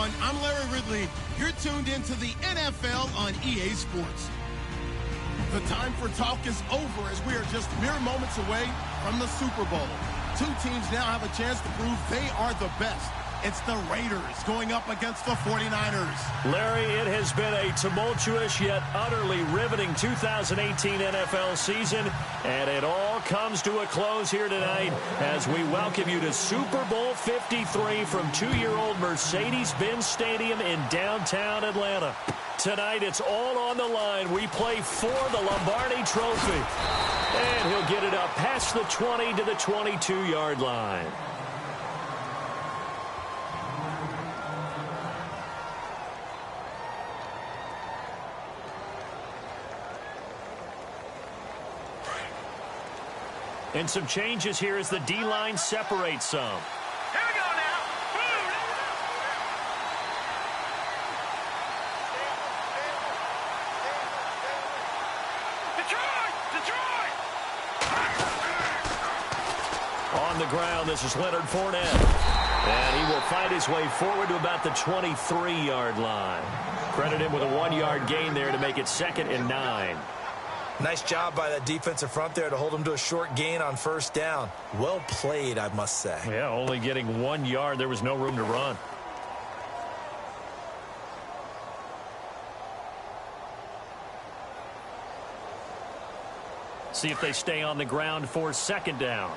everyone. I'm Larry Ridley. You're tuned into the NFL on EA Sports. The time for talk is over as we are just mere moments away from the Super Bowl. Two teams now have a chance to prove they are the best. It's the Raiders going up against the 49ers. Larry, it has been a tumultuous yet utterly riveting 2018 NFL season, and it all comes to a close here tonight as we welcome you to Super Bowl 53 from two-year-old Mercedes-Benz Stadium in downtown Atlanta. Tonight, it's all on the line. We play for the Lombardi Trophy. And he'll get it up past the 20 to the 22-yard line. And some changes here as the D-line separates some. Here we go now. Detroit! On the ground, this is Leonard Fournette. And he will fight his way forward to about the 23-yard line. Credit him with a 1-yard gain there to make it 2nd and 9. Nice job by that defensive front there to hold him to a short gain on first down. Well played, I must say. Yeah, only getting 1 yard. There was no room to run. See if they stay on the ground for 2nd down.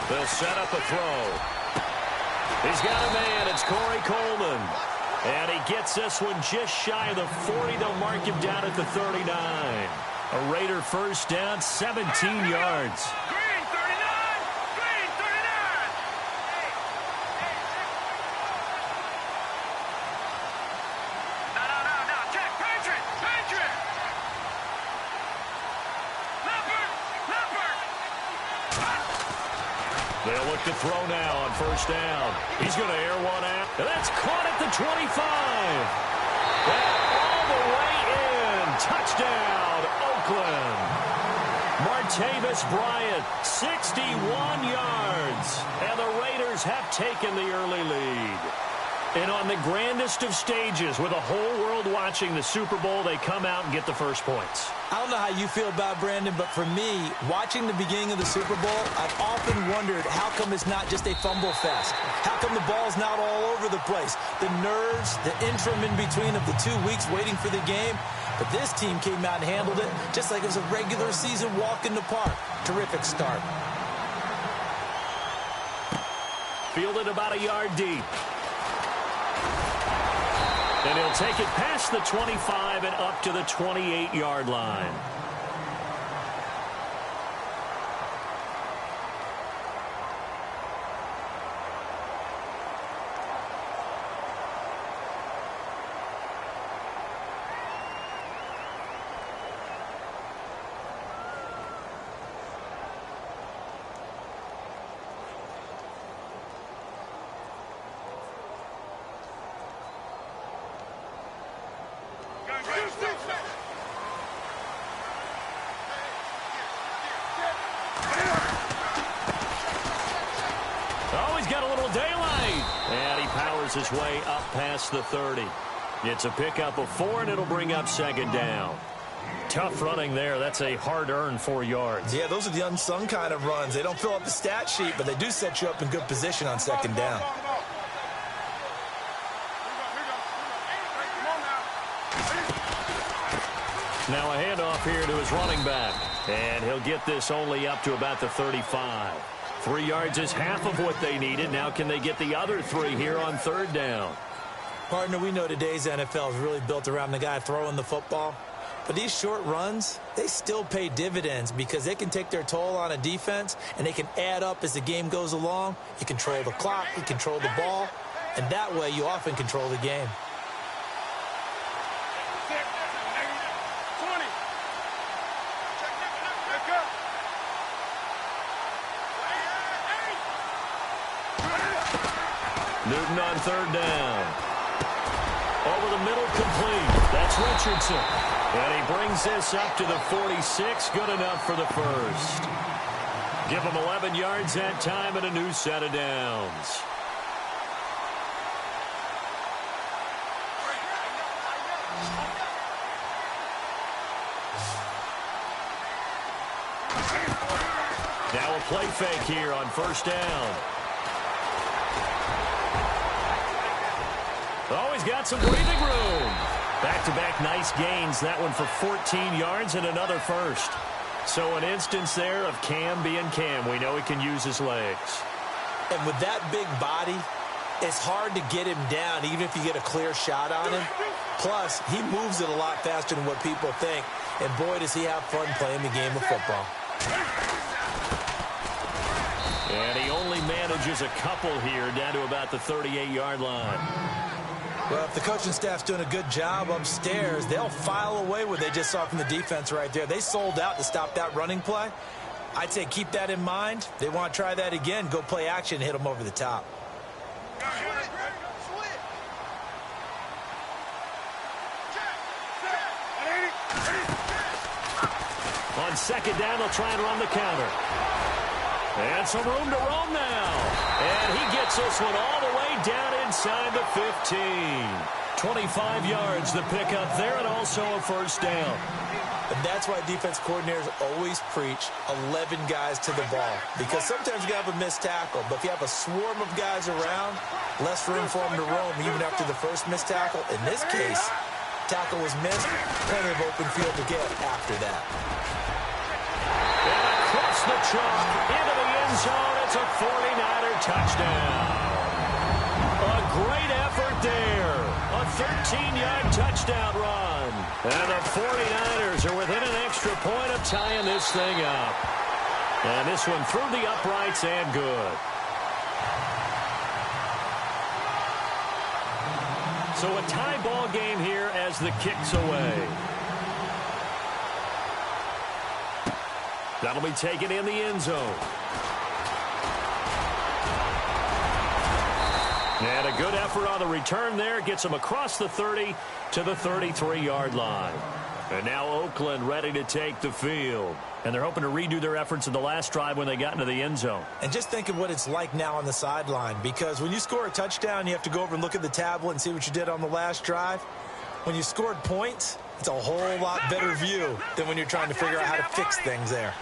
They'll set up a throw. He's got a man. It's Corey Coleman. And he gets this one just shy of the 40. They'll mark him down at the 39. A Raider first down, 17 yards. Green 39! Green 39! No. Check. Patriot! Leopard! They'll look to throw now on first down. He's going to air one out. And that's caught at the 25. And all the way in. Touchdown, Oakland. Martavis Bryant, 61 yards. And the Raiders have taken the early lead. And on the grandest of stages, with the whole world watching the Super Bowl, they come out and get the first points. I don't know how you feel about Brandon, but for me, watching the beginning of the Super Bowl, I've often wondered how come it's not just a fumble fest? How come the ball's not all over the place? The nerves, the interim in between of the 2 weeks waiting for the game. But this team came out and handled it just like it was a regular season walk in the park. Terrific start. Fielded about a yard deep. And he'll take it past the 25 and up to the 28-yard line. Oh, he's got a little daylight. And he powers his way up past the 30. It's a pickup of 4, and it'll bring up 2nd down. Tough running there. That's a hard-earned 4 yards. Yeah, those are the unsung kind of runs. They don't fill up the stat sheet, but they do set you up in good position on 2nd down. Now a handoff here to his running back. And he'll get this only up to about the 35. 3 yards is half of what they needed. Now can they get the other 3 here on 3rd down? Partner, we know today's NFL is really built around the guy throwing the football. But these short runs, they still pay dividends because they can take their toll on a defense and they can add up as the game goes along. You control the clock, you control the ball, and that way you often control the game. Newton on 3rd down. Over the middle, complete. That's Richardson. And he brings this up to the 46. Good enough for the first. Give him 11 yards that time and a new set of downs. Now a play fake here on first down. Oh, he's got some breathing room. Back-to-back nice gains. That one for 14 yards and another first. So an instance there of Cam being Cam. We know he can use his legs. And with that big body, it's hard to get him down even if you get a clear shot on him. Plus, he moves it a lot faster than what people think. And boy, does he have fun playing the game of football. And he only manages a couple here down to about the 38-yard line. Well, if the coaching staff's doing a good job upstairs, they'll file away what they just saw from the defense right there. They sold out to stop that running play. I'd say keep that in mind. They want to try that again. Go play action and hit them over the top. On second down, they'll try and run the counter. And some room to roam now. And he gets this one all the way down inside the 15. 25 yards the pickup there, and also a first down. And that's why defense coordinators always preach 11 guys to the ball. Because sometimes you have a missed tackle, but if you have a swarm of guys around, less room for them to roam even after the first missed tackle. In this case, tackle was missed, plenty of open field to get after that. And across the chalk into the end zone, it's a 49er touchdown. A great effort there. A 13-yard touchdown run. And the 49ers are within an extra point of tying this thing up. And this one through the uprights and good. So a tie ball game here as the kick's away. That'll be taken in the end zone. And a good effort on the return there. Gets them across the 30 to the 33-yard line. And now Oakland ready to take the field. And they're hoping to redo their efforts in the last drive when they got into the end zone. And just think of what it's like now on the sideline. Because when you score a touchdown, you have to go over and look at the tablet and see what you did on the last drive. When you scored points, it's a whole lot better view than when you're trying to figure out how to fix things there.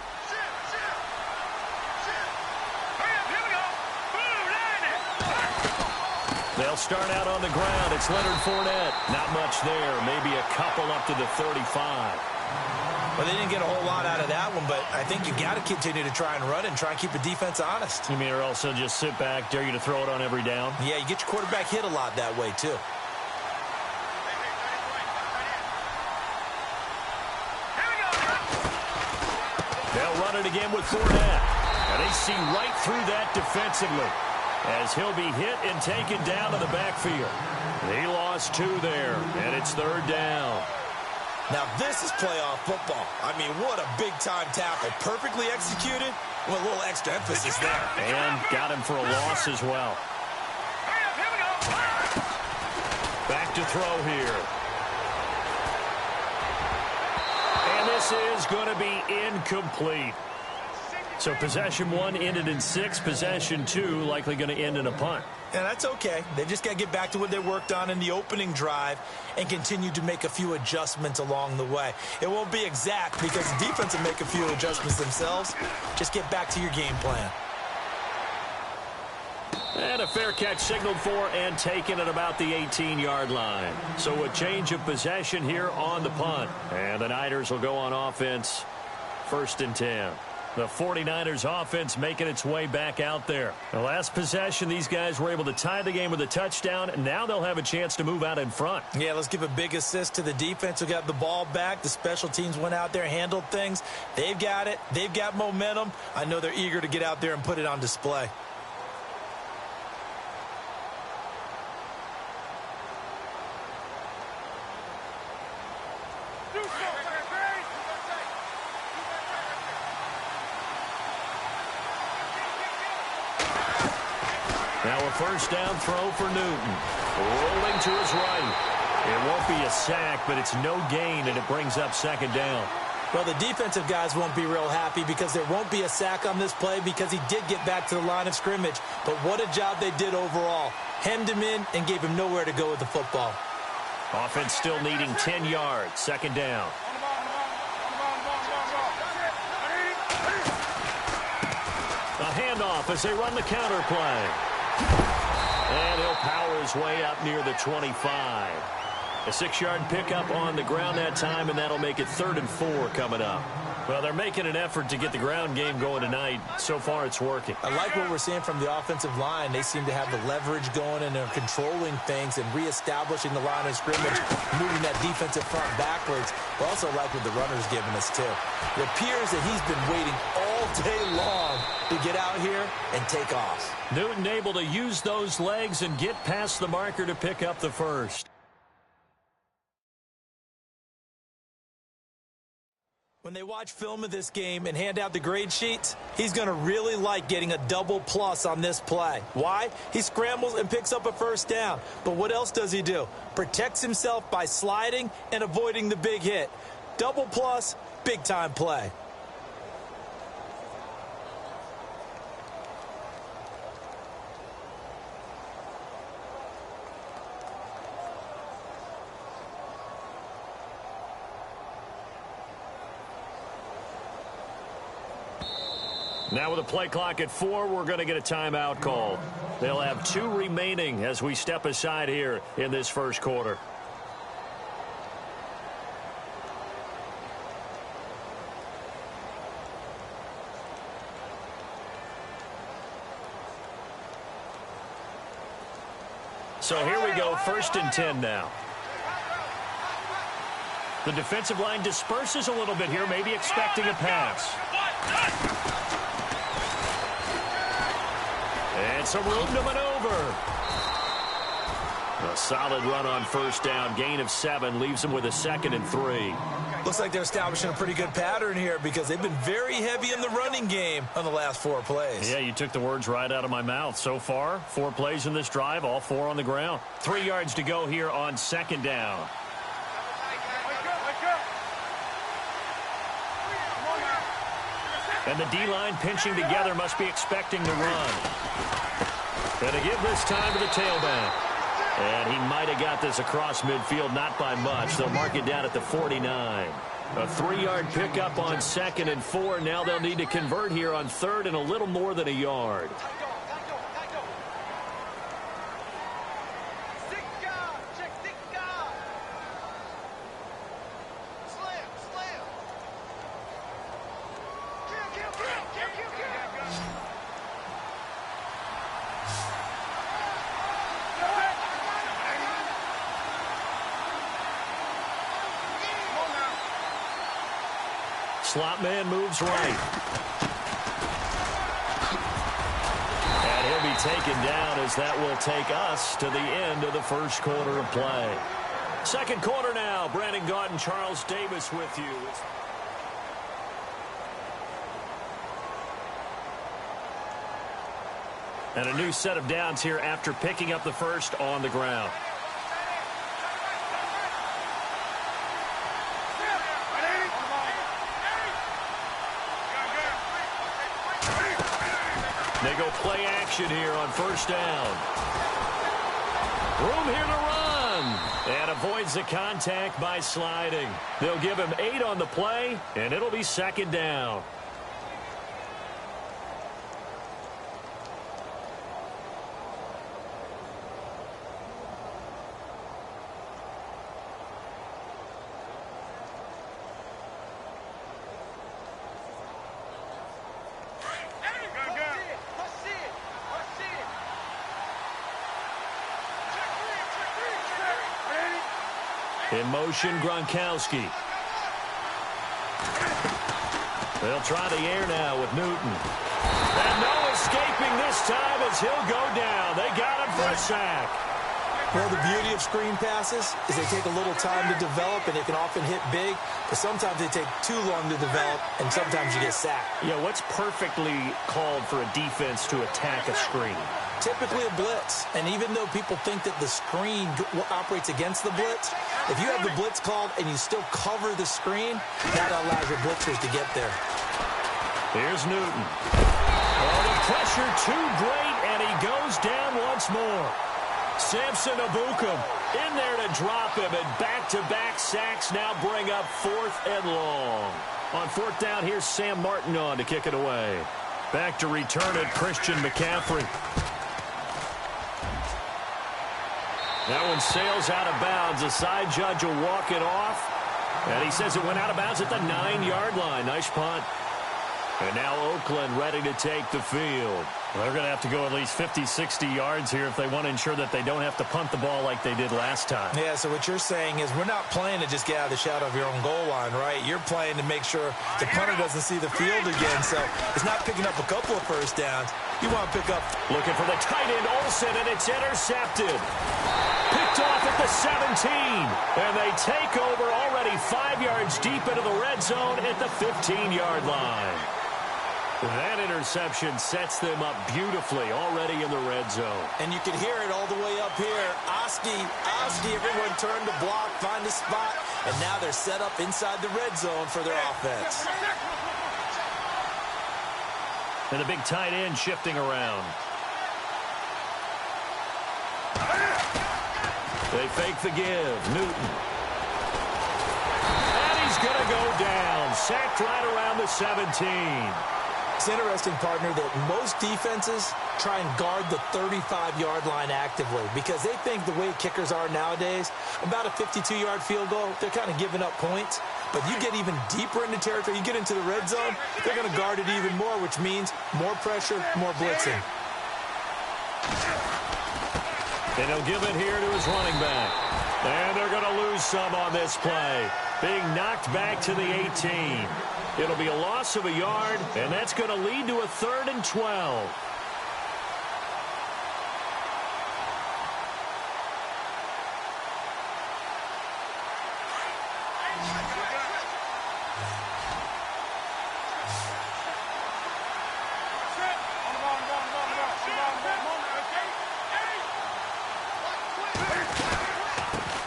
They'll start out on the ground. It's Leonard Fournette. Not much there. Maybe a couple up to the 35. Well, they didn't get a whole lot out of that one, but I think you got to continue to try and run and try and keep the defense honest. You mean, or also just sit back, dare you to throw it on every down? Yeah, you get your quarterback hit a lot that way, too. They'll run it again with Fournette. And they see right through that defensively as he'll be hit and taken down to the backfield. He lost 2 there, and it's third down. Now, this is playoff football. I mean, what a big-time tackle. Perfectly executed with a little extra emphasis there. And got him for a loss as well. Back to throw here. And this is going to be incomplete. So possession 1 ended in 6. Possession 2 likely going to end in a punt. Yeah, that's okay. They just got to get back to what they worked on in the opening drive and continue to make a few adjustments along the way. It won't be exact because the defense will make a few adjustments themselves. Just get back to your game plan. And a fair catch signaled for and taken at about the 18-yard line. So a change of possession here on the punt. And the Niners will go on offense, 1st and 10. The 49ers offense making its way back out there. The last possession, these guys were able to tie the game with a touchdown, and now they'll have a chance to move out in front. Yeah, let's give a big assist to the defense who got the ball back. The special teams went out there, handled things. They've got it. They've got momentum. I know they're eager to get out there and put it on display. Now a first down throw for Newton. Rolling to his right. It won't be a sack, but it's no gain, and it brings up second down. Well, the defensive guys won't be real happy because there won't be a sack on this play because he did get back to the line of scrimmage. But what a job they did overall. Hemmed him in and gave him nowhere to go with the football. Offense still needing 10 yards. Second down. A handoff as they run the counter play. And he'll power his way up near the 25. A 6-yard pickup on the ground that time, and that'll make it 3rd and 4 coming up. Well, they're making an effort to get the ground game going tonight. So far, it's working. I like what we're seeing from the offensive line. They seem to have the leverage going, and they're controlling things and reestablishing the line of scrimmage, moving that defensive front backwards. I also like what the runner's giving us, too. It appears that he's been waiting all day long to get out here and take off. Newton able to use those legs and get past the marker to pick up the first. When they watch film of this game and hand out the grade sheets, he's going to really like getting a double plus on this play. Why? He scrambles and picks up a first down. But what else does he do? Protects himself by sliding and avoiding the big hit. Double plus, big-time play. Now with a play clock at 4, we're going to get a timeout call. They'll have 2 remaining as we step aside here in this first quarter. So here we go, 1st and 10 now. The defensive line disperses a little bit here, maybe expecting a pass. And some room to maneuver. A solid run on first down. Gain of 7 leaves them with a 2nd and 3. Looks like they're establishing a pretty good pattern here because they've been very heavy in the running game on the last 4 plays. Yeah, you took the words right out of my mouth. So far, 4 plays in this drive, all 4 on the ground. 3 yards to go here on second down. And the D-line pinching together must be expecting to run. And to give this time to the tailback. And he might have got this across midfield, not by much. They'll mark it down at the 49. A 3-yard pickup on 2nd and 4. Now they'll need to convert here on 3rd and a little more than a yard. Slot man moves right. And he'll be taken down as that will take us to the end of the first quarter of play. Second quarter now. Brandon Gaudin and Charles Davis with you. And a new set of downs here after picking up the first on the ground. They go play action here on first down. Room here to run. And avoids the contact by sliding. They'll give him 8 on the play, and it'll be second down. In motion, Gronkowski. They'll try the air now with Newton. And no escaping this time as he'll go down. They got him for a sack. Well, the beauty of screen passes is they take a little time to develop, and they can often hit big, but sometimes they take too long to develop, and sometimes you get sacked. Yeah, what's perfectly called for a defense to attack a screen? Typically a blitz, and even though people think that the screen operates against the blitz, if you have the blitz called and you still cover the screen, that allows your blitzers to get there. Here's Newton. Oh, the pressure too great, and he goes down once more. Samson Ebukam in there to drop him, and back-to-back sacks now bring up 4th and long. On 4th down, here's Sam Martin on to kick it away. Back to return it, Christian McCaffrey. That one sails out of bounds. The side judge will walk it off, and he says it went out of bounds at the 9-yard line. Nice punt. And now Oakland ready to take the field. Well, they're going to have to go at least 50, 60 yards here if they want to ensure that they don't have to punt the ball like they did last time. Yeah, so what you're saying is we're not playing to just get out of the shadow of your own goal line, right? You're playing to make sure the punter doesn't see the field again. So it's not picking up a couple of first downs. You want to pick up. Looking for the tight end, Olsen, and it's intercepted. Picked off at the 17. And they take over already 5 yards deep into the red zone at the 15-yard line. That interception sets them up beautifully already in the red zone. And you can hear it all the way up here. Oski, everyone turned to block, find a spot, and now they're set up inside the red zone for their offense. And the big tight end shifting around. They fake the give. Newton. And he's going to go down. Sacked right around the 17. It's interesting, partner, that most defenses try and guard the 35-yard line actively because they think the way kickers are nowadays, about a 52-yard field goal, they're kind of giving up points. But you get even deeper into territory, you get into the red zone, they're going to guard it even more, which means more pressure, more blitzing. And he'll give it here to his running back. And they're going to lose some on this play. Being knocked back to the 18. It'll be a loss of a yard, and that's going to lead to a 3rd and 12.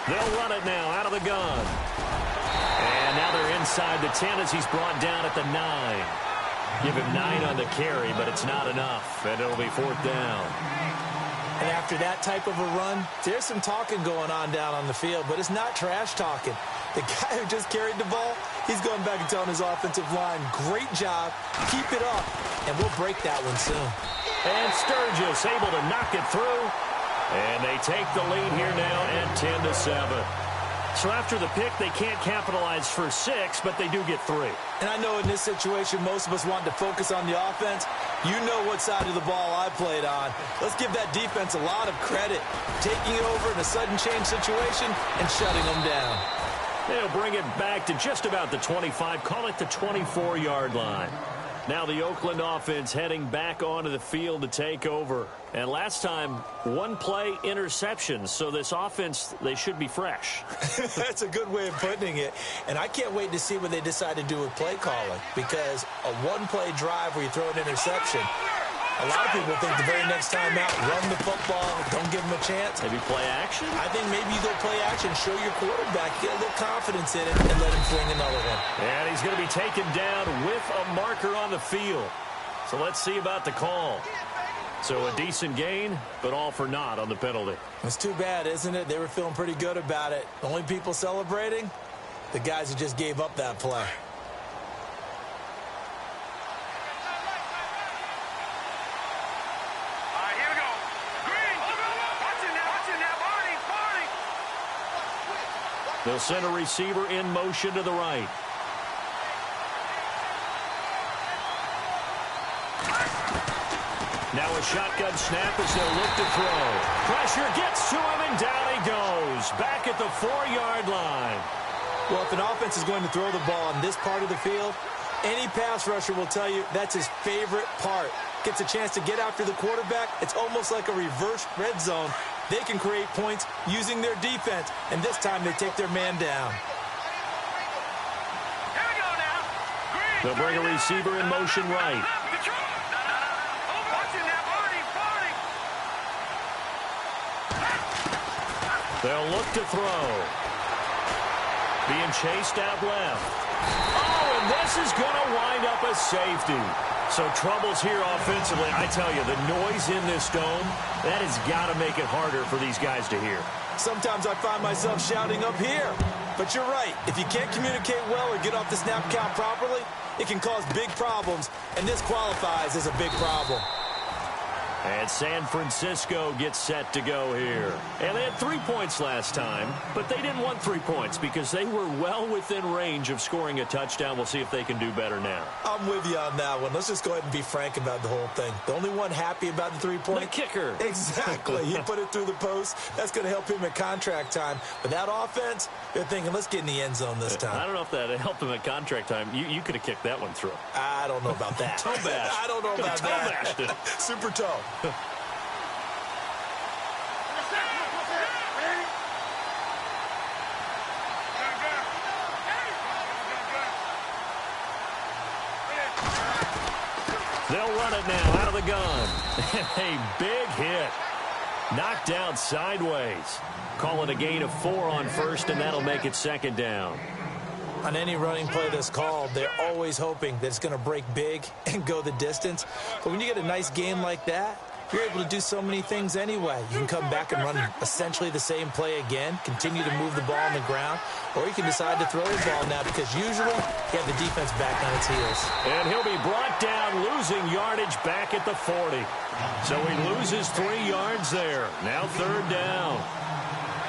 They'll run it now out of the gun. And now they're inside the 10 as he's brought down at the 9. Give him 9 on the carry, but it's not enough, and it'll be 4th down. And after that type of a run, there's some talking going on down on the field, but it's not trash talking. The guy who just carried the ball, he's going back and telling his offensive line, great job, keep it up, and we'll break that one soon. And Sturgis able to knock it through, and they take the lead here now at 10-7. So after the pick, they can't capitalize for 6, but they do get 3. And I know in this situation, most of us want to focus on the offense. You know what side of the ball I played on. Let's give that defense a lot of credit. Taking it over in a sudden change situation and shutting them down. They'll bring it back to just about the 25, call it the 24-yard line. Now the Oakland offense heading back onto the field to take over. And last time, one play interception. So this offense, they should be fresh. That's a good way of putting it. And I can't wait to see what they decide to do with play calling. Because a one-play drive where you throw an interception, a lot of people think the very next time out, run the football, don't give them a chance. Maybe play action? I think maybe you go play action, show your quarterback, get a little confidence in it, and let him fling another one. And he's going to be taken down with a marker on the field. So let's see about the call. So a decent gain, but all for naught on the penalty. It's too bad, isn't it? They were feeling pretty good about it. The only people celebrating, the guys who just gave up that play. They'll send a receiver in motion to the right. Now a shotgun snap as they'll look to throw. Pressure gets to him, and down he goes. Back at the 4-yard line. Well, if an offense is going to throw the ball in this part of the field, any pass rusher will tell you that's his favorite part. Gets a chance to get after the quarterback. It's almost like a reverse red zone they can create points using their defense, and this time they take their man down. Here we go now. Green. They'll bring a receiver in motion right. Detroit. Watching that party. They'll look to throw. Being chased out left. Oh, and this is going to wind up a safety. So troubles here offensively. I tell you, the noise in this dome, that has got to make it harder for these guys to hear. Sometimes I find myself shouting up here. But you're right. If you can't communicate well or get off the snap count properly, it can cause big problems, and this qualifies as a big problem. And San Francisco gets set to go here. And they had 3 points last time, but they didn't want 3 points because they were well within range of scoring a touchdown. We'll see if they can do better now. I'm with you on that one. Let's just go ahead and be frank about the whole thing. The only one happy about the 3-point? The kicker. Exactly. He put it through the post. That's going to help him at contract time. But that offense, they're thinking, let's get in the end zone this time. I don't know if that helped him at contract time. You could have kicked that one through. I don't know about that. Toe bash. I don't know about that. Bashed it. Super toe. They'll run it now out of the gun. A big hit. Knocked down sideways. Call it a gain of 4 on first, and that'll make it second down. On any running play that's called, they're always hoping that it's going to break big and go the distance. But when you get a nice game like that, you're able to do so many things anyway. You can come back and run essentially the same play again, continue to move the ball on the ground, or you can decide to throw the ball now because usually you have the defense back on its heels. And he'll be brought down, losing yardage back at the 40. So he loses 3 yards there. Now third down.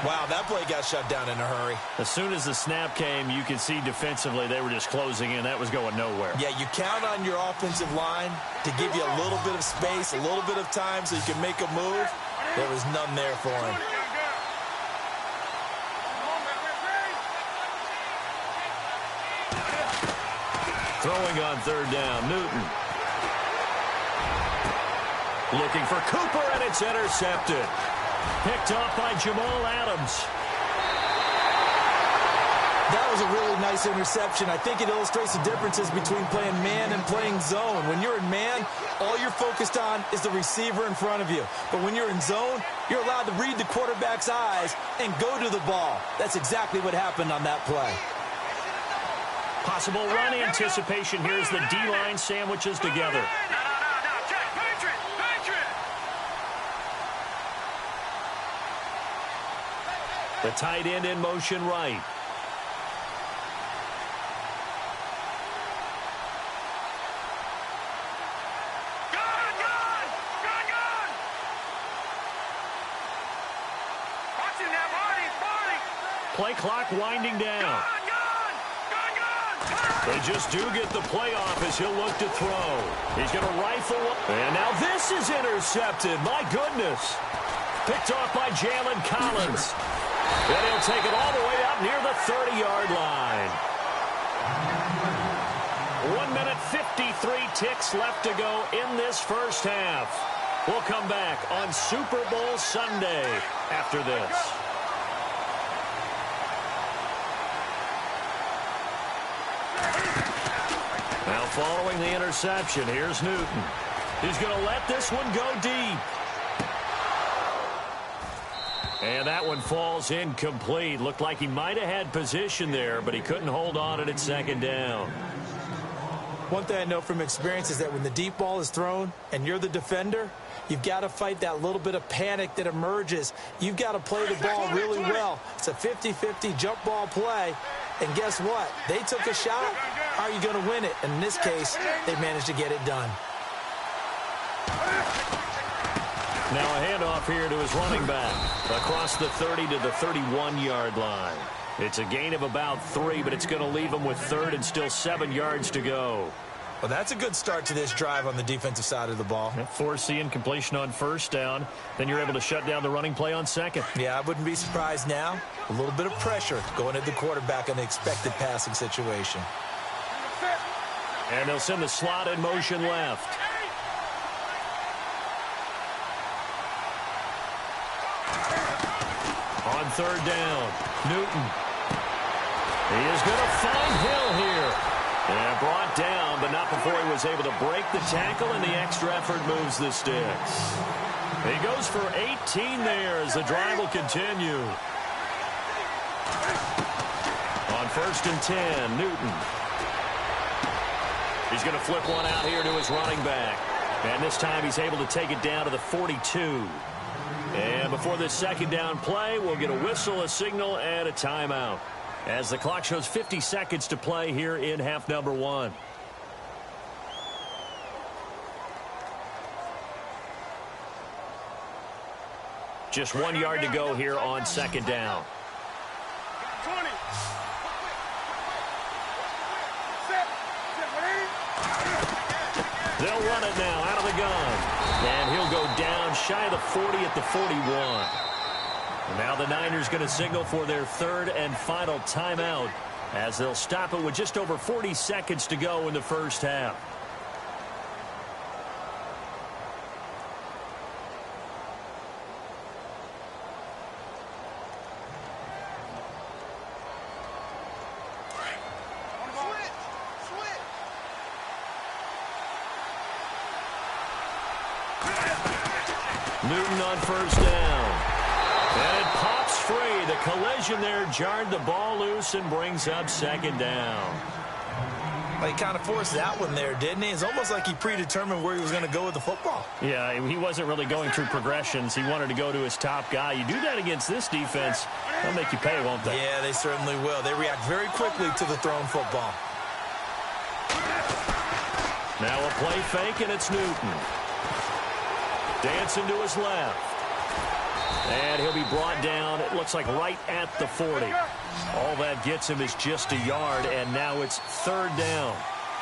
Wow, that play got shut down in a hurry. As soon as the snap came, you could see defensively they were just closing in. That was going nowhere. Yeah, you count on your offensive line to give you a little bit of space, a little bit of time so you can make a move. There was none there for him. Throwing on third down, Newton. Looking for Cooper, and it's intercepted. Picked off by Jamal Adams. That was a really nice interception. I think it illustrates the differences between playing man and playing zone. When you're in man, all you're focused on is the receiver in front of you. But when you're in zone, you're allowed to read the quarterback's eyes and go to the ball. That's exactly what happened on that play. Possible run anticipation. Here's the D-line sandwiches together. The tight end in motion right. Play clock winding down. They just do get the play off as he'll look to throw. He's going to rifle. And now this is intercepted. My goodness. Picked off by Jalen Collins. And he'll take it all the way up near the 30-yard line. 1 minute, 53 ticks left to go in this first half. We'll come back on Super Bowl Sunday after this. Now following the interception, here's Newton. He's going to let this one go deep. And that one falls incomplete. Looked like he might have had position there, but he couldn't hold on at second down. One thing I know from experience is that when the deep ball is thrown and you're the defender, you've got to fight that little bit of panic that emerges. You've got to play the ball really well. It's a 50-50 jump ball play. And guess what? They took a shot. How are you going to win it? And in this case, they managed to get it done. Now a handoff here to his running back. Across the 30 to the 31-yard line. It's a gain of about 3, but it's going to leave him with third and still 7 yards to go. Well, that's a good start to this drive on the defensive side of the ball. Force the incompletion on first down. Then you're able to shut down the running play on second. Yeah, I wouldn't be surprised now. A little bit of pressure going at the quarterback in the expected passing situation. And they'll send the slot in motion left. On third down, Newton. He is going to find Hill here. And brought down, but not before he was able to break the tackle, and the extra effort moves the sticks. He goes for 18 there as the drive will continue. On first and 10, Newton. He's going to flip one out here to his running back. And this time he's able to take it down to the 42. And before this second down play, we'll get a whistle, a signal, and a timeout, as the clock shows 50 seconds to play here in half number 1. Just 1 yard to go here on second down. 20. They'll run it now out of the gun. And he'll go down shy of the 40 at the 41. Now the Niners going to signal for their third and final timeout, as they'll stop it with just over 40 seconds to go in the first half. Newton on first down. And it pops free. The collision there jarred the ball loose and brings up second down. Well, he kind of forced that one there, didn't he? It's almost like he predetermined where he was going to go with the football. Yeah, he wasn't really going through progressions. He wanted to go to his top guy. You do that against this defense, they'll make you pay, won't they? Yeah, they certainly will. They react very quickly to the thrown football. Now a play fake, and it's Newton. Dancing to his left. And he'll be brought down, it looks like right at the 40. All that gets him is just a yard, and now it's third down.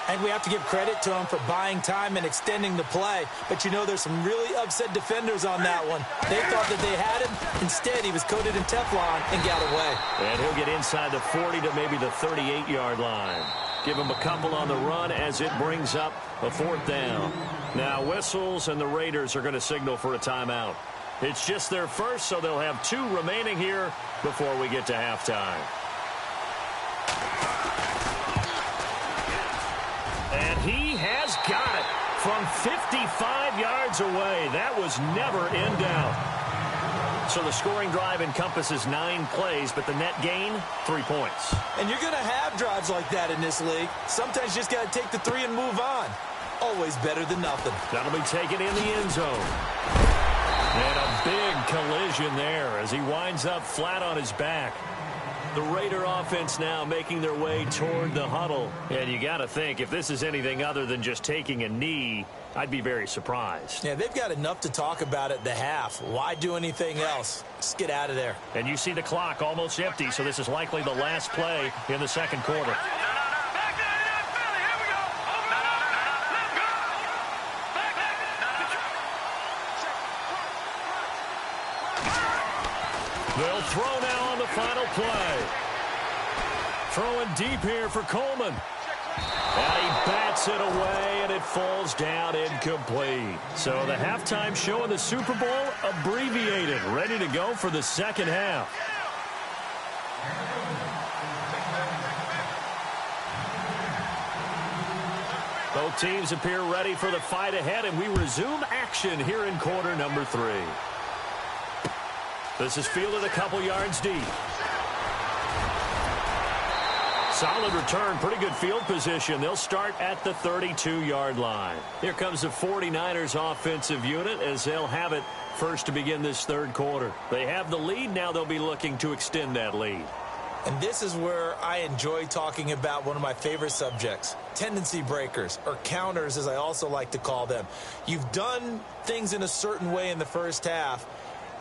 And we have to give credit to him for buying time and extending the play. But, you know, there's some really upset defenders on that one. They thought that they had him. Instead, he was coated in Teflon and got away. And he'll get inside the 40 to maybe the 38-yard line. Give him a couple on the run as it brings up a fourth down. Now whistles, and the Raiders are going to signal for a timeout. It's just their first, so they'll have 2 remaining here before we get to halftime. And he has got it from 55 yards away. That was never in doubt. So the scoring drive encompasses 9 plays, but the net gain, 3 points. And you're going to have drives like that in this league. Sometimes you just got to take the 3 and move on. Always better than nothing. That'll be taken in the end zone. And a big collision there as he winds up flat on his back. The Raider offense now making their way toward the huddle. And you got to think, if this is anything other than just taking a knee, I'd be very surprised. Yeah, they've got enough to talk about at the half. Why do anything else? Just get out of there. And you see the clock almost empty, so this is likely the last play in the second quarter. They'll throw now on the final play. Throwing deep here for Coleman. And he bats it away, and it falls down incomplete. So the halftime show in the Super Bowl abbreviated, ready to go for the second half. Both teams appear ready for the fight ahead, and we resume action here in quarter number 3. This is fielded a couple yards deep. Solid return, pretty good field position. They'll start at the 32-yard line. Here comes the 49ers offensive unit as they'll have it first to begin this third quarter. They have the lead. Now they'll be looking to extend that lead. And this is where I enjoy talking about one of my favorite subjects, tendency breakers, or counters as I also like to call them. You've done things in a certain way in the first half,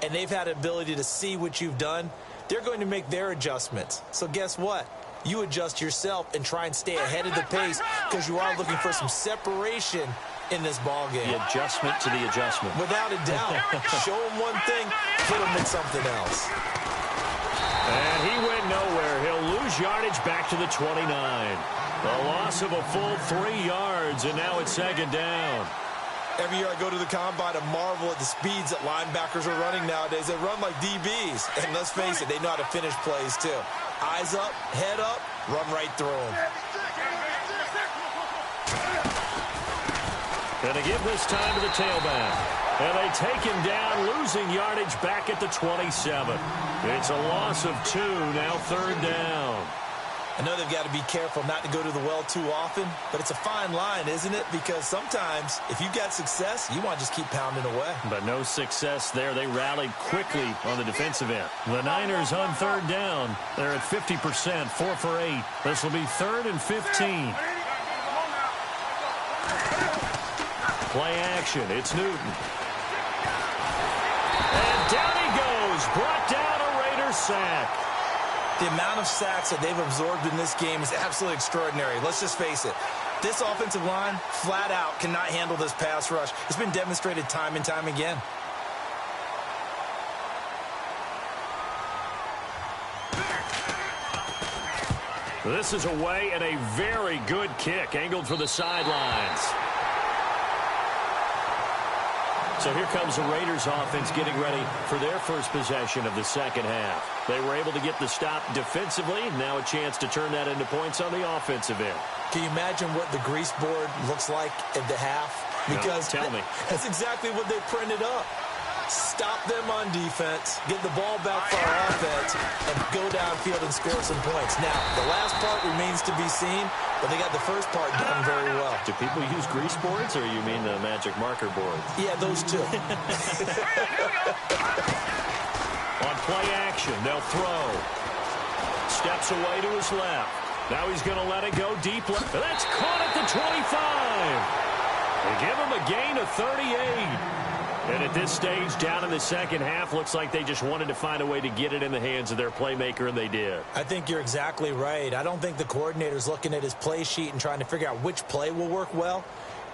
and they've had an ability to see what you've done. They're going to make their adjustments. So guess what? You adjust yourself and try and stay ahead of the pace because you are looking for some separation in this ball game. The adjustment to the adjustment. Without a doubt. Show them one thing, hit them with something else. And he went nowhere. He'll lose yardage back to the 29. A loss of a full 3 yards, and now it's second down. Every year I go to the combine and marvel at the speeds that linebackers are running nowadays. They run like DBs. And let's face it, they know how to finish plays too. Eyes up, head up, run right through them. And they give this time to the tailback. And they take him down, losing yardage back at the 27. It's a loss of 2, now 3rd down. I know they've got to be careful not to go to the well too often, but it's a fine line, isn't it? Because sometimes, if you've got success, you want to just keep pounding away. But no success there. They rallied quickly on the defensive end. The Niners on 3rd down. They're at 50%, 4 for 8. This will be 3rd and 15. Play action. It's Newton. And down he goes. Brought down a Raiders sack. The amount of sacks that they've absorbed in this game is absolutely extraordinary. Let's just face it. This offensive line, flat out, cannot handle this pass rush. It's been demonstrated time and time again. This is away and a very good kick, angled for the sidelines. So here comes the Raiders offense getting ready for their first possession of the second half. They were able to get the stop defensively. Now a chance to turn that into points on the offensive end. Can you imagine what the grease board looks like at the half? Because no, tell me. That's exactly what they printed up. Stop them on defense, get the ball back for our offense, and go downfield and score some points. Now, the last part remains to be seen, but they got the first part done very well. Do people use grease boards, or you mean the magic marker boards? Yeah, those two. On play action, they'll throw. Steps away to his left. Now he's going to let it go deep left. That's caught at the 25. They give him a gain of 38. And at this stage, down in the second half, looks like they just wanted to find a way to get it in the hands of their playmaker, and they did. I think you're exactly right. I don't think the coordinator's looking at his play sheet and trying to figure out which play will work well.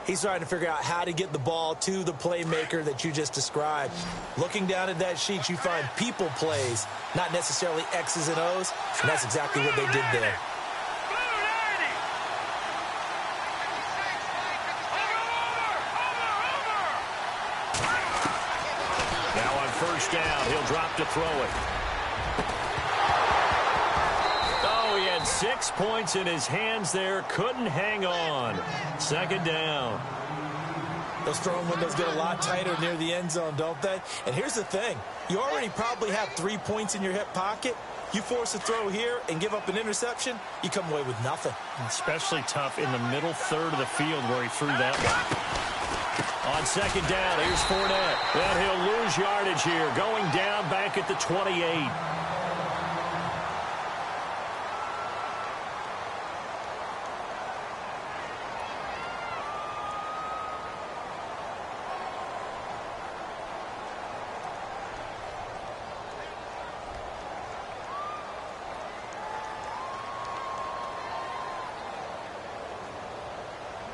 He's trying to figure out how to get the ball to the playmaker that you just described. Looking down at that sheet, you find people plays, not necessarily X's and O's, and that's exactly what they did there. First down, he'll drop to throw it. Oh, he had 6 points in his hands there. Couldn't hang on. Second down. Those throwing windows get a lot tighter near the end zone, don't they? And here's the thing. You already probably have 3 points in your hip pocket. You force a throw here and give up an interception, you come away with nothing. Especially tough in the middle third of the field where he threw that one. On second down, here's Fournette. And he'll lose yardage here, going down back at the 28.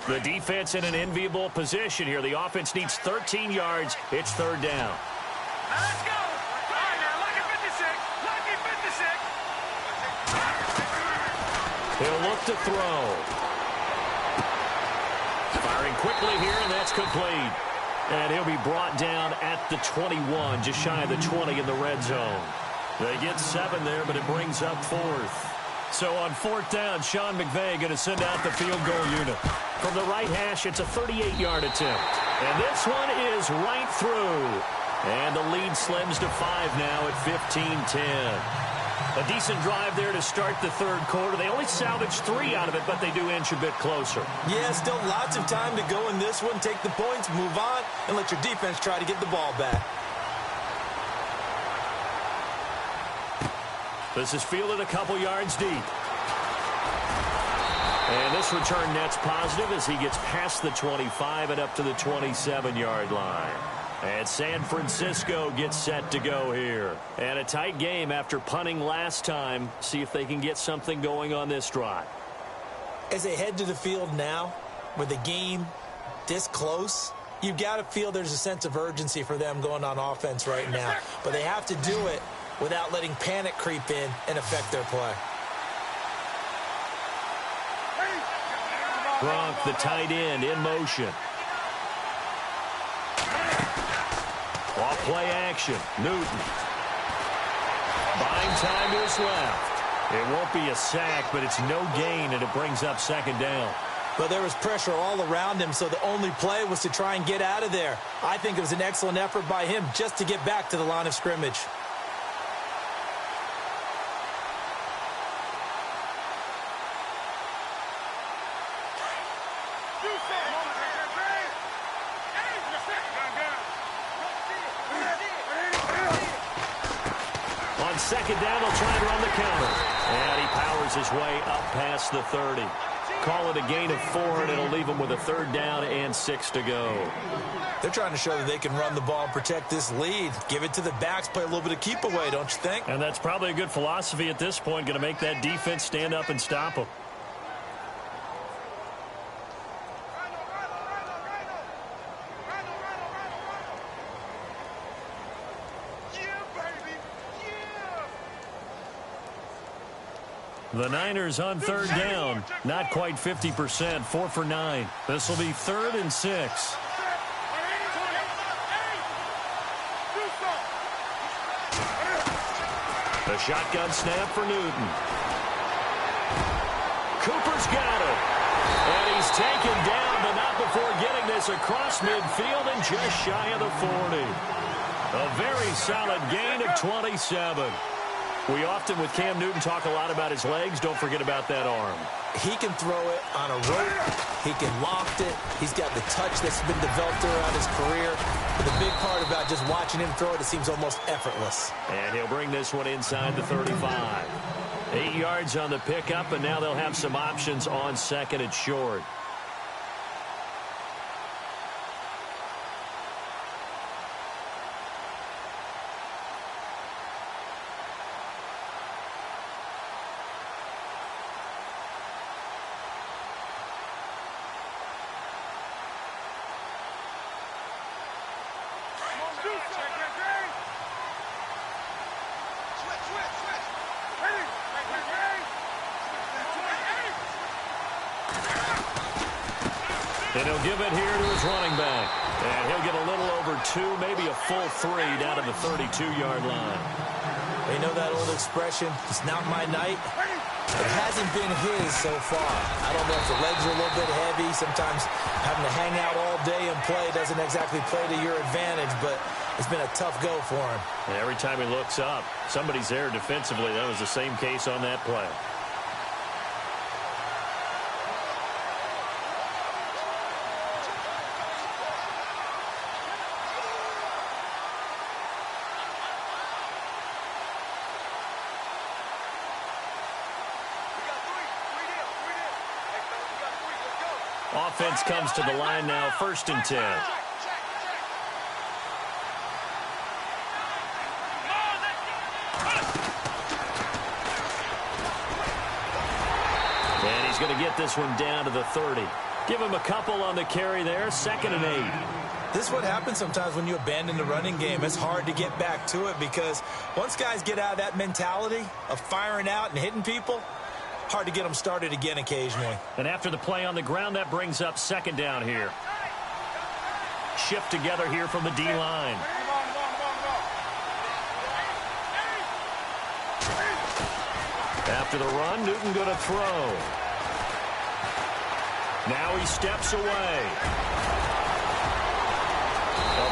The defense in an enviable position here. The offense needs 13 yards. It's third down. Let's go. All right, now, lucky 56. Lucky 56. He'll look to throw. Firing quickly here, and that's complete. And he'll be brought down at the 21, just shy of the 20 in the red zone. They get 7 there, but it brings up 4th. So on 4th down, Sean McVay going to send out the field goal unit. From the right hash, it's a 38-yard attempt. And this one is right through. And the lead slims to 5 now at 15-10. A decent drive there to start the third quarter. They only salvaged 3 out of it, but they do inch a bit closer. Yeah, still lots of time to go in this one. Take the points, move on, and let your defense try to get the ball back. This is fielded a couple yards deep. And this return net's positive as he gets past the 25 and up to the 27-yard line. And San Francisco gets set to go here. And a tight game after punting last time. See if they can get something going on this drive. As they head to the field now, with the game this close, you've got to feel there's a sense of urgency for them going on offense right now. But they have to do it without letting panic creep in and affect their play. Gronk, the tight end, in motion. Off play action. Newton. Buying time to his left. It won't be a sack, but it's no gain, and it brings up second down. But there was pressure all around him, so the only play was to try and get out of there. I think it was an excellent effort by him just to get back to the line of scrimmage. On second down, they'll try and run the counter. And he powers his way up past the 30. Call it a gain of 4, and it'll leave him with a third down and 6 to go. They're trying to show that they can run the ball and protect this lead. Give it to the backs, play a little bit of keep away, don't you think? And that's probably a good philosophy at this point, going to make that defense stand up and stop them. The Niners on third down. Not quite 50%. 4 for 9. This will be 3rd and 6. The shotgun snap for Newton. Cooper's got it. And he's taken down, but not before getting this across midfield and just shy of the 40. A very solid gain of 27. We often, with Cam Newton, talk a lot about his legs. Don't forget about that arm. He can throw it on a rope. He can loft it. He's got the touch that's been developed throughout his career. But the big part about just watching him throw it, it seems almost effortless. And he'll bring this one inside the 35. 8 yards on the pickup, and now they'll have some options on second and short. And he'll give it here to his running back. And he'll get a little over 2, maybe a full 3 down to the 32-yard line. You know that old expression, it's not my night? It hasn't been his so far. I don't know if the legs are a little bit heavy. Sometimes having to hang out all day and play doesn't exactly play to your advantage, but it's been a tough go for him. And every time he looks up, somebody's there defensively. That was the same case on that play. Offense comes to the line now, 1st and 10. And he's going to get this one down to the 30. Give him a couple on the carry there, 2nd and 8. This is what happens sometimes when you abandon the running game. It's hard to get back to it because once guys get out of that mentality of firing out and hitting people, hard to get them started again occasionally. And after the play on the ground, that brings up 2nd down here. Shift together here from the D-line. After the run, Newton going to throw. Now he steps away.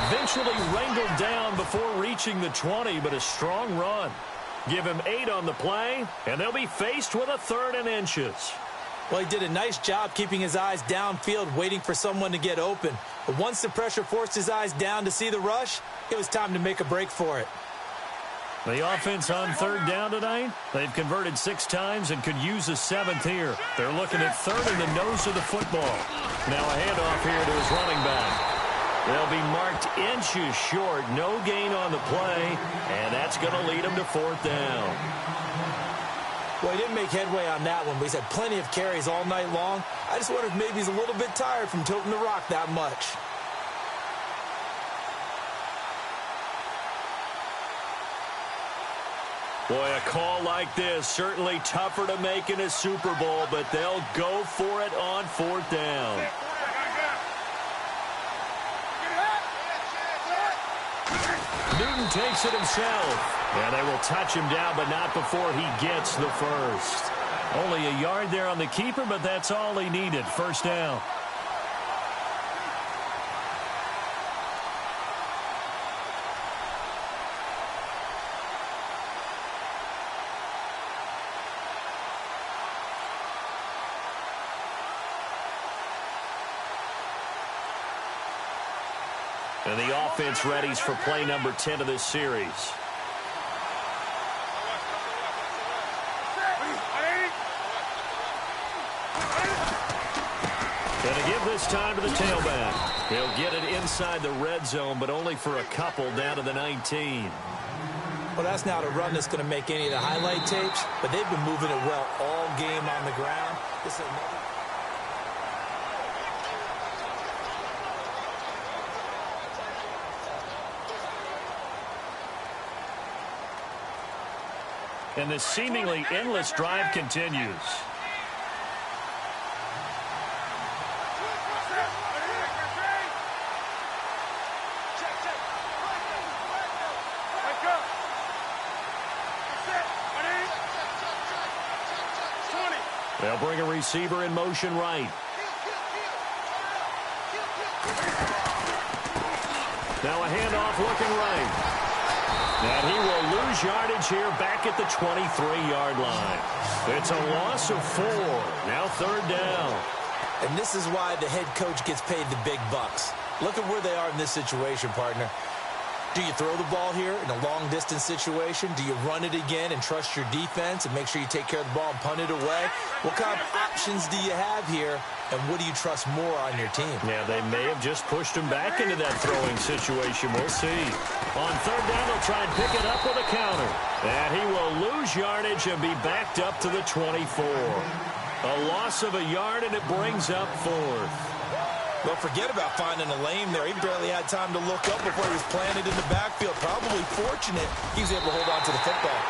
Eventually wrangled down before reaching the 20, but a strong run. Give him 8 on the play, and they'll be faced with a 3rd and inches. Well, he did a nice job keeping his eyes downfield, waiting for someone to get open. But once the pressure forced his eyes down to see the rush, it was time to make a break for it. The offense on 3rd down tonight, they've converted 6 times and could use a 7th here. They're looking at 3rd in the nose of the football. Now a handoff here to his running back. They'll be marked inches short. No gain on the play, and that's going to lead him to 4th down. Well, he didn't make headway on that one, but he's had plenty of carries all night long. I just wonder if maybe he's a little bit tired from tilting the rock that much. Boy, a call like this, certainly tougher to make in a Super Bowl, but they'll go for it on 4th down. takes it himself. And they will touch him down, but not before he gets the first. Only a yard there on the keeper, but that's all he needed. First down. And the offense readies for play number 10 of this series. Going to give this time to the tailback. He'll get it inside the red zone, but only for a couple down to the 19. Well, that's not a run that's going to make any of the highlight tapes, but they've been moving it well all game on the ground. This is another... And the seemingly endless drive continues. They'll bring a receiver in motion right. Now a handoff looking right. And he will lose yardage here back at the 23-yard line. It's a loss of 4. Now third down. And this is why the head coach gets paid the big bucks. Look at where they are in this situation, partner. Do you throw the ball here in a long-distance situation? Do you run it again and trust your defense and make sure you take care of the ball and punt it away? What kind of options do you have here, and what do you trust more on your team? Yeah, they may have just pushed him back into that throwing situation. We'll see. On third down, they'll try and pick it up with a counter. And he will lose yardage and be backed up to the 24. A loss of a yard, and it brings up fourth. Well, forget about finding a lane there. He barely had time to look up before he was planted in the backfield. Probably fortunate he was able to hold on to the football.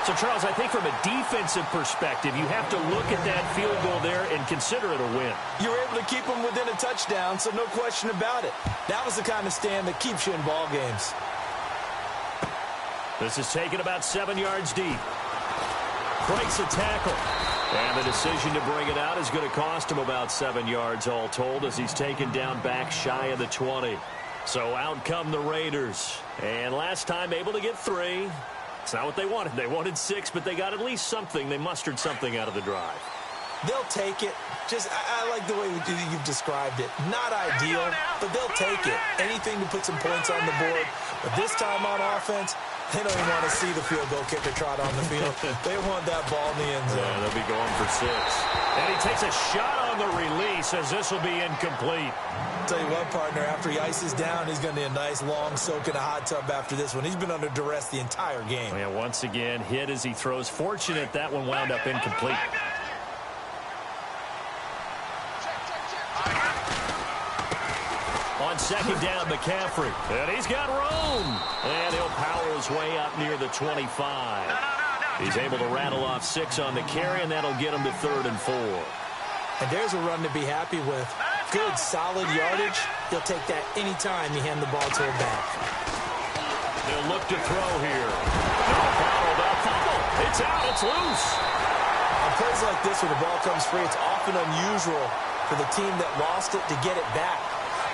So, Charles, I think from a defensive perspective, you have to look at that field goal there and consider it a win. You were able to keep him within a touchdown, so no question about it. That was the kind of stand that keeps you in ball games. This is taken about 7 yards deep. Breaks a tackle. And the decision to bring it out is going to cost him about 7 yards all told as he's taken down back shy of the 20. So out come the Raiders. And last time able to get 3. It's not what they wanted. They wanted 6, but they got at least something. They mustered something out of the drive. They'll take it. I like the way you've described it. Not ideal, but they'll take it. Anything to put some points on the board. But this time on offense, they don't even want to see the field goal kicker trot on the field. They want that ball in the end zone. Yeah, they'll be going for 6. And he takes a shot on the release as this will be incomplete. Tell you what, partner, after he ices down, he's going to need a nice long soak in a hot tub after this one. He's been under duress the entire game. Yeah, once again, hit as he throws. Fortunate that one wound up incomplete. On second down, McCaffrey. And he's got room. And he'll power his way up near the 25. He's able to rattle off 6 on the carry, and that'll get him to 3rd and 4. And there's a run to be happy with. Good, solid yardage. He'll take that any time you hand the ball to a back. They'll look to throw here. No foul, that fumble. It's out, it's loose. On plays like this where the ball comes free, it's often unusual for the team that lost it to get it back.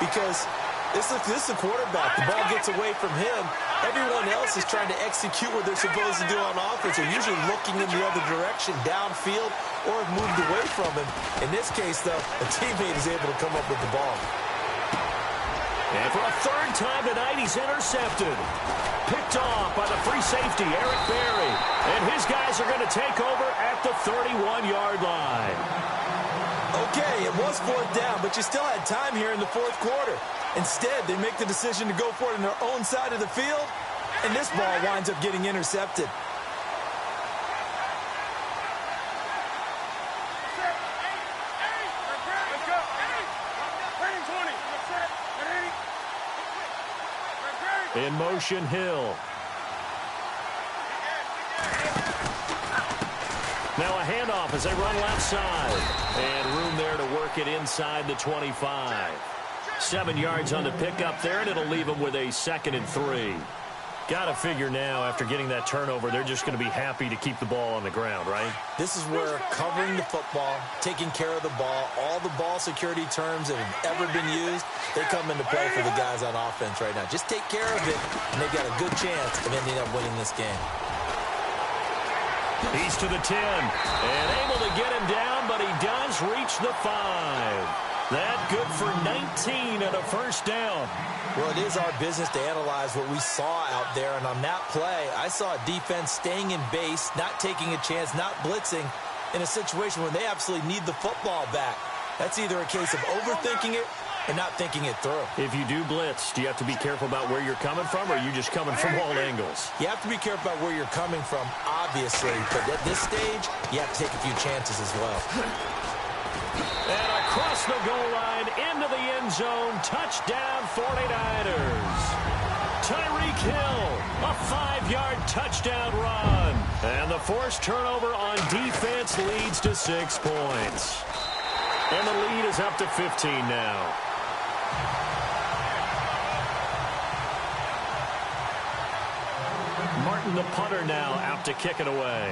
Because this is the quarterback. The ball gets away from him. Everyone else is trying to execute what they're supposed to do on offense. They're usually looking in the other direction, downfield, or have moved away from him. In this case, though, a teammate is able to come up with the ball. And for a 3rd time tonight, he's intercepted. Picked off by the free safety, Eric Berry. And his guys are going to take over at the 31-yard line. Okay, it was 4th down, but you still had time here in the 4th quarter. Instead, they make the decision to go for it on their own side of the field, and this ball winds up getting intercepted. In motion, Hill. Now a handoff as they run left side. And room there to work it inside the 25. 7 yards on the pickup there, and it'll leave them with a 2nd and 3. Got to figure now, after getting that turnover, they're just going to be happy to keep the ball on the ground, right? This is where covering the football, taking care of the ball, all the ball security terms that have ever been used, they come into play for the guys on offense right now. Just take care of it, and they've got a good chance of ending up winning this game. He's to the 10, and able to get him down, but he does reach the 5. That good for 19 and a first down. Well, it is our business to analyze what we saw out there, and on that play, I saw a defense staying in base, not taking a chance, not blitzing, in a situation where they absolutely need the football back. That's either a case of overthinking it or not thinking it through. If you do blitz, do you have to be careful about where you're coming from, or are you just coming from all angles? You have to be careful about where you're coming from, obviously, but at this stage, you have to take a few chances as well. And across the goal line, into the end zone, touchdown 49ers. Tyreek Hill, a 5-yard touchdown run. And the forced turnover on defense leads to 6 points. And the lead is up to 15 now. Martin, the punter, now out to kick it away.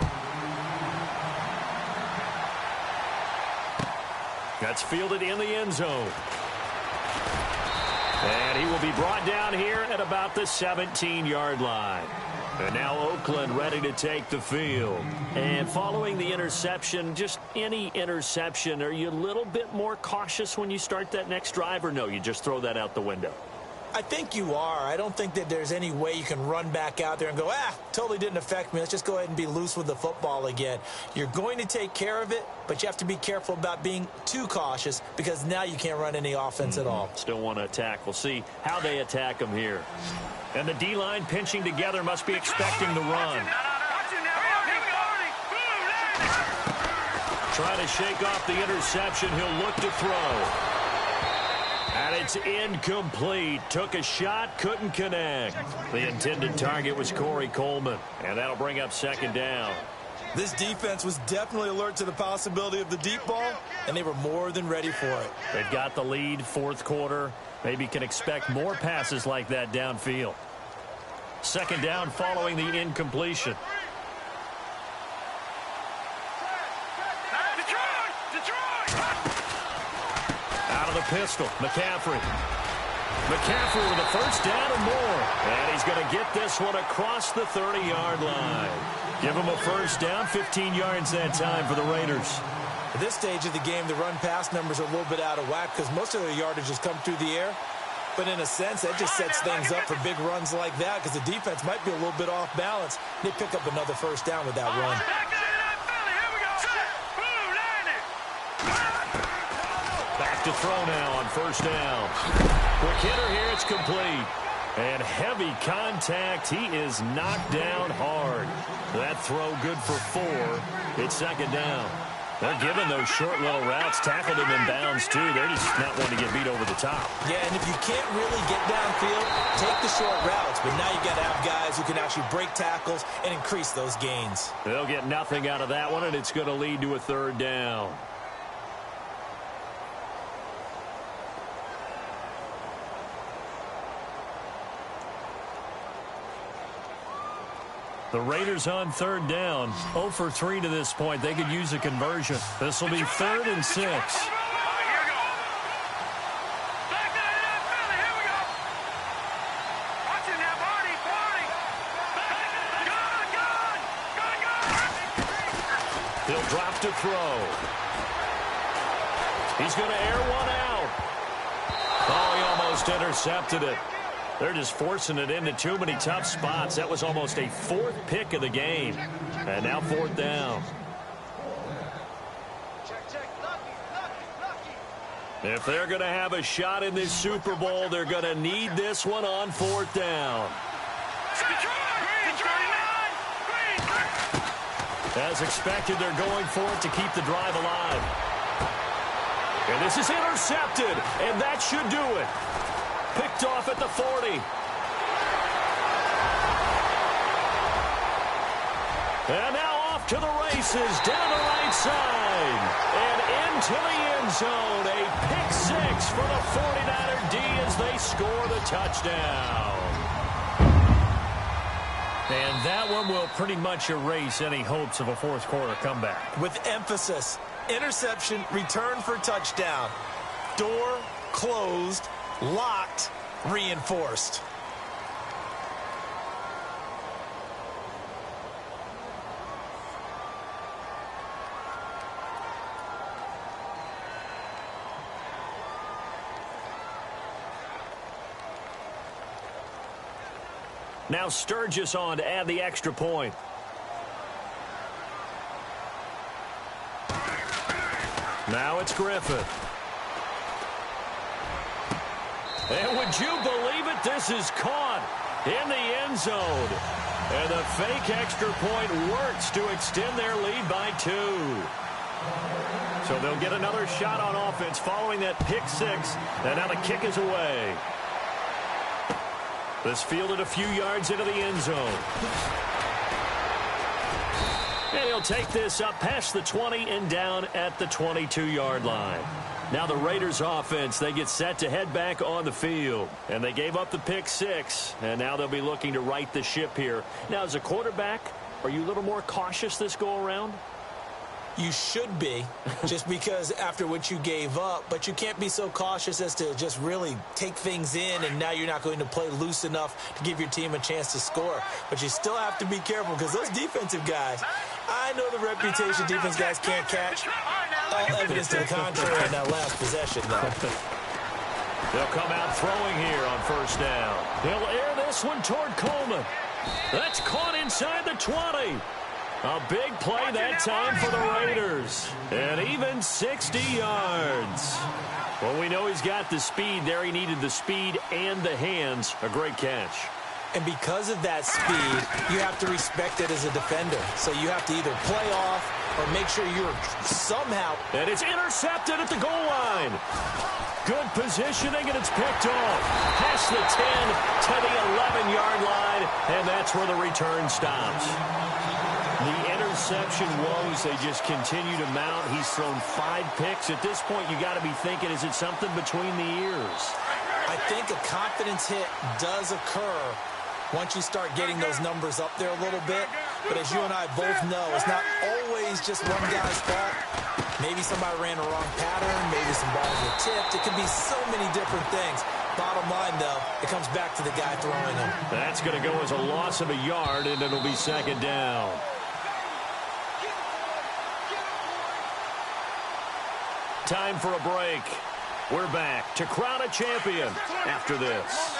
That's fielded in the end zone. And he will be brought down here at about the 17-yard line. And now Oakland ready to take the field. And following the interception, just any interception, are you a little bit more cautious when you start that next drive, or no, you just throw that out the window? I think you are. I don't think that there's any way you can run back out there and go, totally didn't affect me. Let's just go ahead and be loose with the football again. You're going to take care of it, but you have to be careful about being too cautious because now you can't run any offense at all. Still want to attack. We'll see how they attack them here. And the D-line pinching together must be expecting the run. Trying to shake off the interception. He'll look to throw. And it's incomplete. Took a shot, couldn't connect. The intended target was Corey Coleman. And that'll bring up second down. This defense was definitely alert to the possibility of the deep ball, and they were more than ready for it. They've got the lead, fourth quarter. Maybe can expect more passes like that downfield. Second down following the incompletion. Out of the pistol, McCaffrey. McCaffrey with a first down and more. And he's going to get this one across the 30-yard line. Give him a first down, 15 yards that time for the Raiders. At this stage of the game, the run-pass numbers are a little bit out of whack because most of their yardage has come through the air. But in a sense, that just sets things up for big runs like that because the defense might be a little bit off balance. They pick up another first down with that run. Back to throw now on first down. Quick hitter here, it's complete. And heavy contact, he is knocked down hard. That throw good for 4. It's second down. They're giving those short little routes, tackled him in bounds too. They're just not wanting to get beat over the top. Yeah, and if you can't really get downfield, take the short routes. But now you've got to have guys who can actually break tackles and increase those gains. They'll get nothing out of that one, and it's going to lead to a third down. The Raiders on third down. 0 for 3 to this point. They could use a conversion. This will be 3rd and 6. He'll drop to throw. He's going to air one out. Oh, he almost intercepted it. They're just forcing it into too many tough spots. That was almost a 4th pick of the game. And now 4th down. If they're going to have a shot in this Super Bowl, they're going to need this one on 4th down. As expected, they're going for it to keep the drive alive. And this is intercepted, and that should do it. Picked off at the 40. And now off to the races, down the right side. And into the end zone. A pick 6 for the 49er D as they score the touchdown. And that one will pretty much erase any hopes of a fourth quarter comeback. With emphasis, interception, return for touchdown. Door closed, locked, reinforced. Now Sturgis on to add the extra point. Now it's Griffith. And would you believe it? This is caught in the end zone. And the fake extra point works to extend their lead by 2. So they'll get another shot on offense following that pick 6. And now the kick is away. This fielded a few yards into the end zone. And he'll take this up past the 20 and down at the 22-yard line. Now the Raiders offense, they get set to head back on the field. And they gave up the pick 6. And now they'll be looking to right the ship here. Now as a quarterback, are you a little more cautious this go around? You should be, just because after what you gave up, but you can't be so cautious as to just really take things in, and now you're not going to play loose enough to give your team a chance to score. But you still have to be careful, because those defensive guys, I know the reputation defense guys can't catch. All evidence to the contrary in that last possession, though. They'll come out throwing here on first down. He'll air this one toward Coleman. That's caught inside the 20. A big play that time for the Raiders. And even 60 yards. Well, we know he's got the speed there. He needed the speed and the hands. A great catch. And because of that speed, you have to respect it as a defender. So you have to either play off or make sure you're somehow. And it's intercepted at the goal line. Good positioning, and it's picked off. Past the 10 to the 11-yard line, and that's where the return stops. The interception woes, they just continue to mount. He's thrown 5 picks. At this point, you got to be thinking, is it something between the ears? I think a confidence hit does occur once you start getting those numbers up there a little bit. But as you and I both know, it's not always just one guy's fault. Maybe somebody ran a wrong pattern. Maybe some balls were tipped. It could be so many different things. Bottom line, though, it comes back to the guy throwing them. That's going to go as a loss of a yard, and it'll be second down. Time for a break. We're back to crown a champion after this.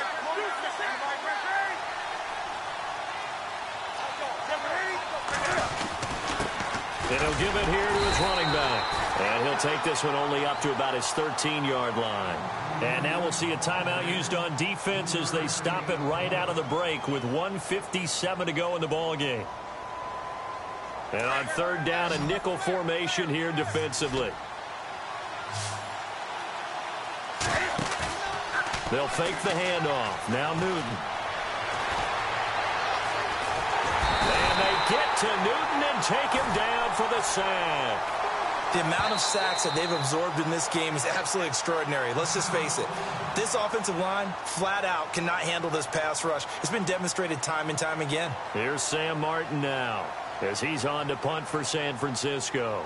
And he'll give it here to his running back. And he'll take this one only up to about his 13-yard line. And now we'll see a timeout used on defense as they stop it right out of the break with 1:57 to go in the ballgame. And on third down, a nickel formation here defensively. They'll fake the handoff. Now Newton. And they get to Newton and take him down for the sack. The amount of sacks that they've absorbed in this game is absolutely extraordinary. Let's just face it. This offensive line, flat out, cannot handle this pass rush. It's been demonstrated time and time again. Here's Sam Martin now as he's on to punt for San Francisco.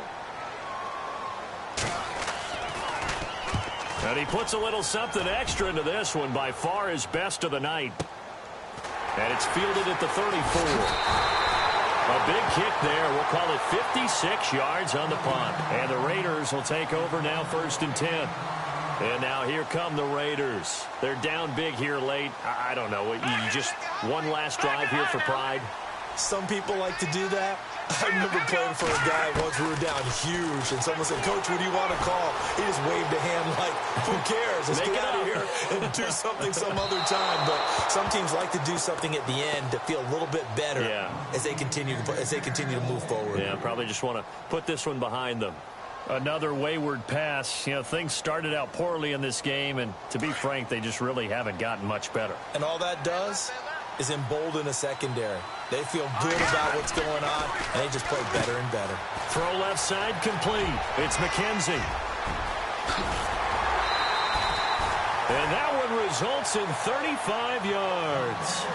And he puts a little something extra into this one, by far his best of the night. And it's fielded at the 34. A big kick there. We'll call it 56 yards on the punt. And the Raiders will take over now, 1st and 10. And now here come the Raiders. They're down big here late. I don't know. You just one last drive here for pride. Some people like to do that. I remember playing for a guy once. We were down huge, and someone said, "Coach, what do you want to call?" He just waved a hand like, "Who cares? Let's get out of here and do something some other time." But some teams like to do something at the end to feel a little bit better as they continue to move forward. Yeah, probably just want to put this one behind them. Another wayward pass. You know, things started out poorly in this game, and to be frank, they just really haven't gotten much better. And all that does is embolden a secondary. They feel good about what's going on, and they just play better and better. Throw left side complete. It's McKenzie. And that one results in 35 yards.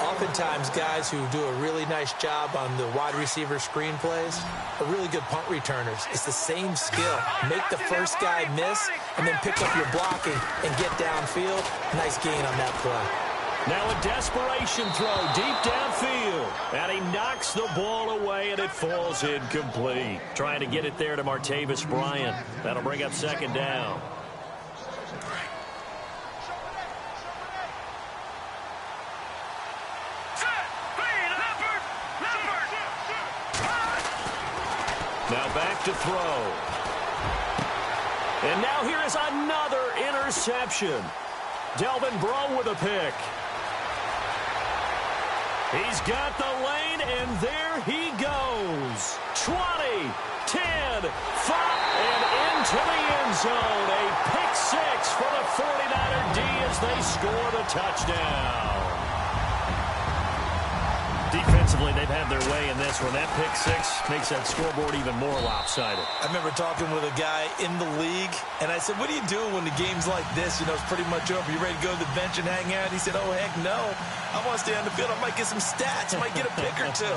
Oftentimes, guys who do a really nice job on the wide receiver screen plays are really good punt returners. It's the same skill. Make the first guy miss and then pick up your blocking and get downfield. Nice gain on that play. Now a desperation throw deep downfield. And he knocks the ball away, and it falls incomplete. Trying to get it there to Martavis Bryant. That'll bring up second down. Now back to throw. And now here is another interception. Delvin Breaux with a pick. He's got the lane, and there he goes. 20, 10, 5, and into the end zone. A pick six for the 49er D as they score the touchdown. Defensively, they've had their way in this one. That pick six makes that scoreboard even more lopsided. I remember talking with a guy in the league, and I said, what do you do when the game's like this? You know, it's pretty much over. You ready to go to the bench and hang out? He said, oh, heck no. I want to stay on the field. I might get some stats. I might get a pick or two.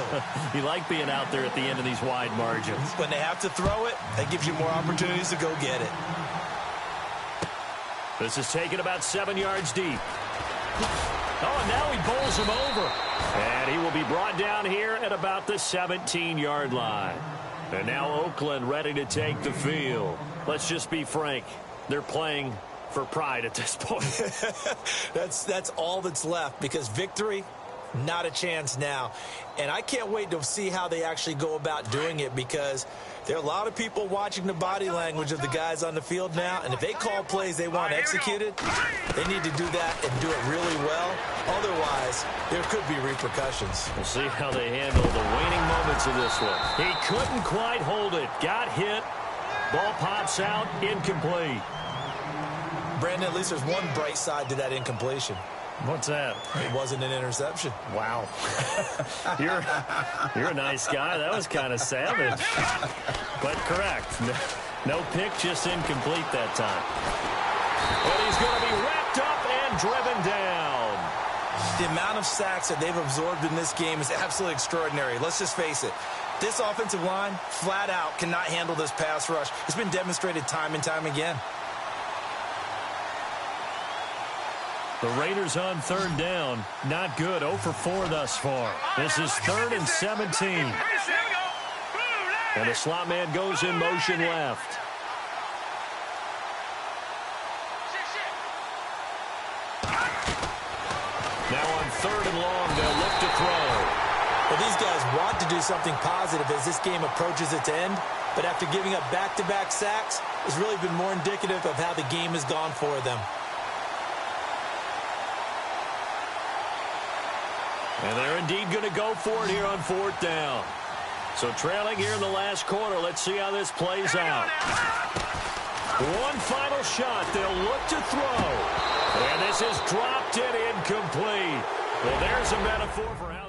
You like being out there at the end of these wide margins. When they have to throw it, that gives you more opportunities to go get it. This is taken about 7 yards deep. Oh, and now he bowls him over. And he will be brought down here at about the 17-yard line. And now Oakland ready to take the field. Let's just be frank. They're playing for pride at this point. That's all that's left, because victory, not a chance now. And I can't wait to see how they actually go about doing it, because there are a lot of people watching the body language of the guys on the field now, and if they call plays they want executed, they need to do that and do it really well. Otherwise, there could be repercussions. We'll see how they handle the waning moments of this one. He couldn't quite hold it. Got hit. Ball pops out. Incomplete. Brandon, at least there's one bright side to that incompletion. What's that? It wasn't an interception. Wow. You're a nice guy. That was kind of savage. But correct. No pick, just incomplete that time. But he's going to be wrapped up and driven down. The amount of sacks that they've absorbed in this game is absolutely extraordinary. Let's just face it. This offensive line, flat out, cannot handle this pass rush. It's been demonstrated time and time again. The Raiders on third down. Not good. 0 for 4 thus far. This is 3rd and 17. And the slot man goes in motion left. Now on 3rd and long, they'll look to throw. Well, these guys want to do something positive as this game approaches its end, but after giving up back-to-back sacks, it's really been more indicative of how the game has gone for them. And they're indeed going to go for it here on 4th down. So trailing here in the last quarter. Let's see how this plays out. One final shot. They'll look to throw. And this is dropped in incomplete. Well, there's a metaphor for how